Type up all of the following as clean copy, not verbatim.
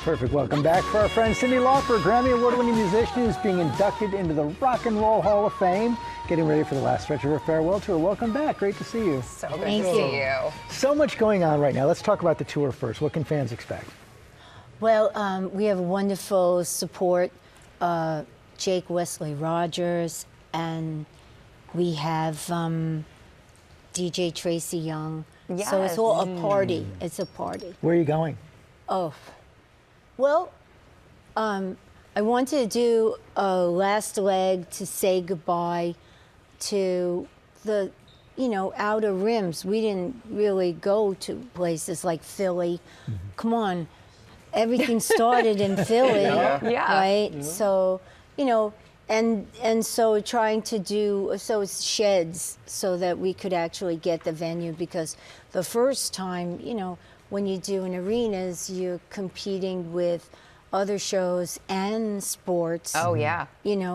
Perfect. Welcome back for our friend Cyndi Lauper, Grammy Award-winning musician, who's being inducted into the Rock and Roll Hall of Fame, getting ready for the last stretch of her farewell tour. Welcome back. Great to see you. So good to see you. So much going on right now. Let's talk about the tour first. What can fans expect? Well, we have wonderful support, Jake Wesley Rogers, and we have DJ Tracy Young. Yes. So it's all a party. It's a party. Where are you going? Oh, well, I wanted to do a last leg to say goodbye to the, outer rims. We didn't really go to places like Philly. Come on, everything started in Philly, right? Yeah. So, and so trying to do, so it's sheds so that we could actually get the venue, because the first time, when you do in arenas, you're competing with other shows and sports. Oh, yeah.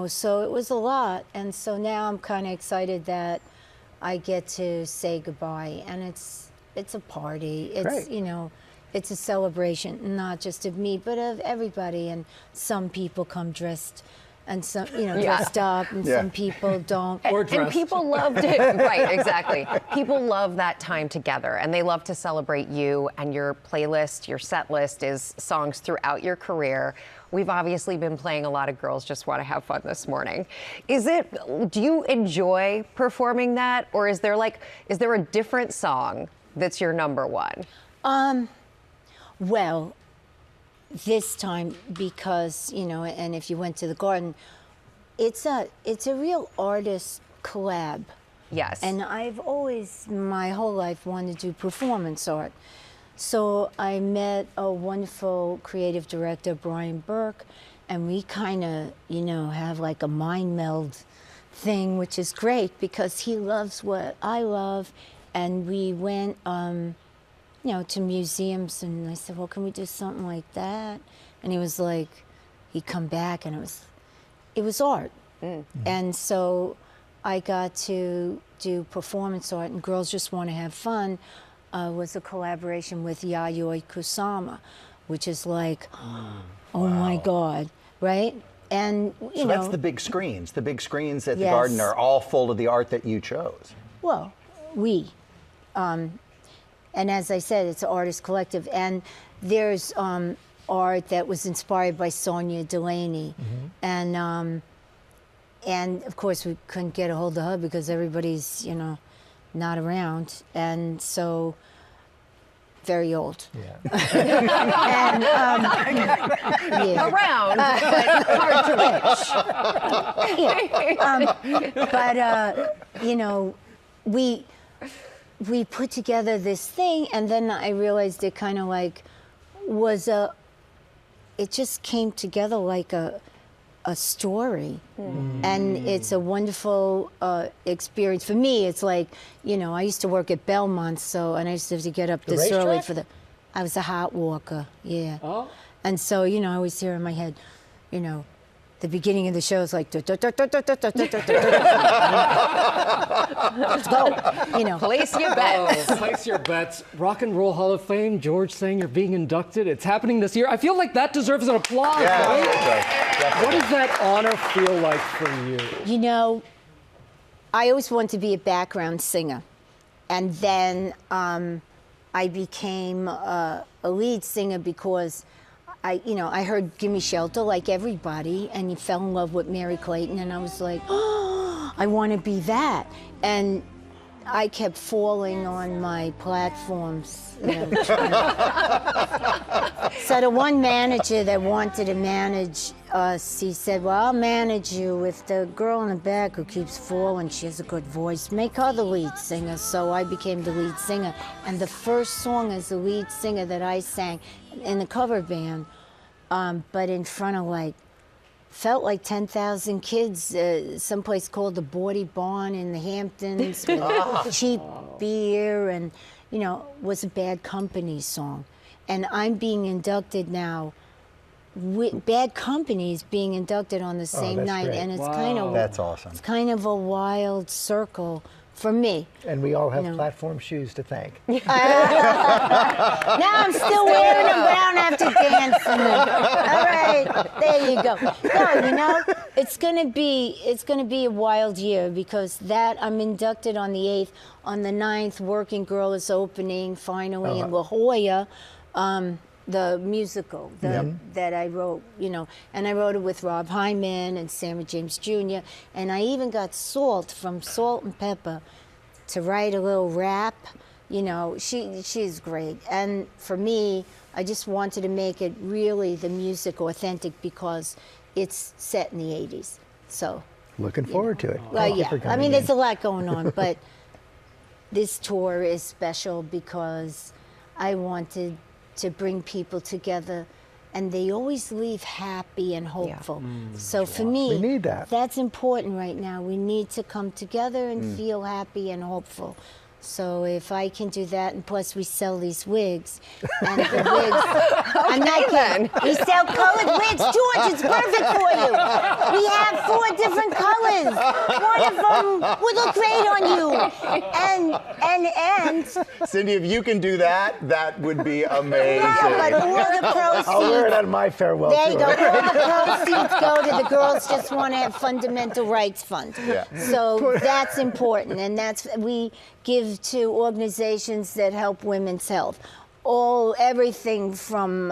So it was a lot. And so now I'm kind of excited that I get to say goodbye. And it's a party. It's, Great. It's a celebration, not just of me, but of everybody. And some people come dressed and some, dressed up, and some people don't. And people loved it. Right, exactly. People love that time together, and they love to celebrate you, and your playlist, your set list is songs throughout your career. We've obviously been playing a lot of Girls Just Want to Have Fun this morning. Do you enjoy performing that, or is there a different song that's your number one? Well, this time, because, and if you went to the Garden, it's a real artist collab. Yes. And I've always, my whole life, wanted to do performance art. So I met a wonderful creative director, Brian Burke, and we kind of, have like a mind meld thing, which is great because he loves what I love. And we went, to museums, and I said, well, can we do something like that? And he was like, he'd come back, and it was art. And so I got to do performance art, and Girls Just Want to Have Fun was a collaboration with Yayoi Kusama, which is like, oh my God, right? And, So that's the big screens. The big screens at the Garden are all full of the art that you chose. Well, and as I said, it's an artist collective. And there's art that was inspired by Sonia Delaney. And of course, we couldn't get a hold of her because everybody's, not around. And so, very old. Around, but hard to reach. We put together this thing, and then I realized it kind of it just came together like a story. And it's a wonderful experience. For me, it's like, I used to work at Belmont, and I used to have to get up this early for I was a hot walker, Oh. And so, I always hear in my head, the beginning of the show is like, let's go, Place your bets. Place your bets. Rock and Roll Hall of Fame, George saying you're being inducted. It's happening this year. I feel like that deserves an applause, right? What does that honor feel like for you? I always wanted to be a background singer. And then I became a lead singer because I heard Gimme Shelter like everybody, and you fell in love with Mary Clayton, and I was like, oh, I want to be that. And I kept falling on my platforms. So the one manager that wanted to manage us, he said, well, I'll manage you with the girl in the back who keeps falling. She has a good voice. Make her the lead singer. So I became the lead singer. And the first song as the lead singer that I sang in the cover band, but in front of felt like 10,000 kids, someplace called the Bordy Barn in the Hamptons with cheap beer, and, was a Bad Company song. And I'm being inducted now, Bad Company's being inducted on the same night. Great. And it's kind of, that's awesome. It's kind of a wild circle for me. And we all have platform shoes to thank. Now I'm still wearing them, but I don't have to dance in them. All right, there you go. No, it's gonna be a wild year because I'm inducted on the 8th. On the 9th, Working Girl is opening finally in La Jolla. The musical that I wrote, and I wrote it with Rob Hyman and Sarah James Jr. And I even got Salt from Salt and Pepper to write a little rap. She's great. And for me, I just wanted to make it really the music authentic because it's set in the 80s. So looking forward to it. Well, yeah. I mean, there's a lot going on, but this tour is special because I wanted to bring people together, and they always leave happy and hopeful. So for me, we need that. That's important right now. We need to come together and feel happy and hopeful. So if I can do that, and plus we sell these wigs, and the wigs, I'm not kidding. We sell colored wigs, George, it's perfect for you. We have 4 different colors. One of them would look great on you. And Cyndi, if you can do that, that would be amazing. yeah, but all the proceeds. I'll wear it on my farewell There you tour. go. All the proceeds go to the Girls Just Want to Have Fundamental Rights Fund. Yeah. So that's important, and we give to organizations that help women's health. Everything from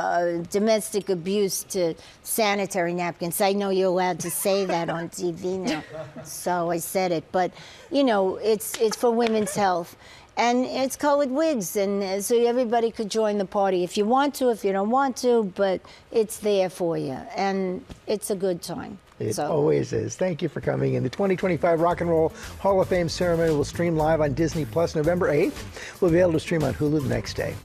domestic abuse to sanitary napkins. I know you're allowed to say that on TV now, so I said it. But it's for women's health, and it's colored wigs, and so everybody could join the party if you want to, if you don't want to. But it's there for you, and it's a good time. It always is. Thank you for coming in. The 2025 Rock and Roll Hall of Fame ceremony will stream live on Disney Plus November 8th. We'll be able to stream on Hulu the next day.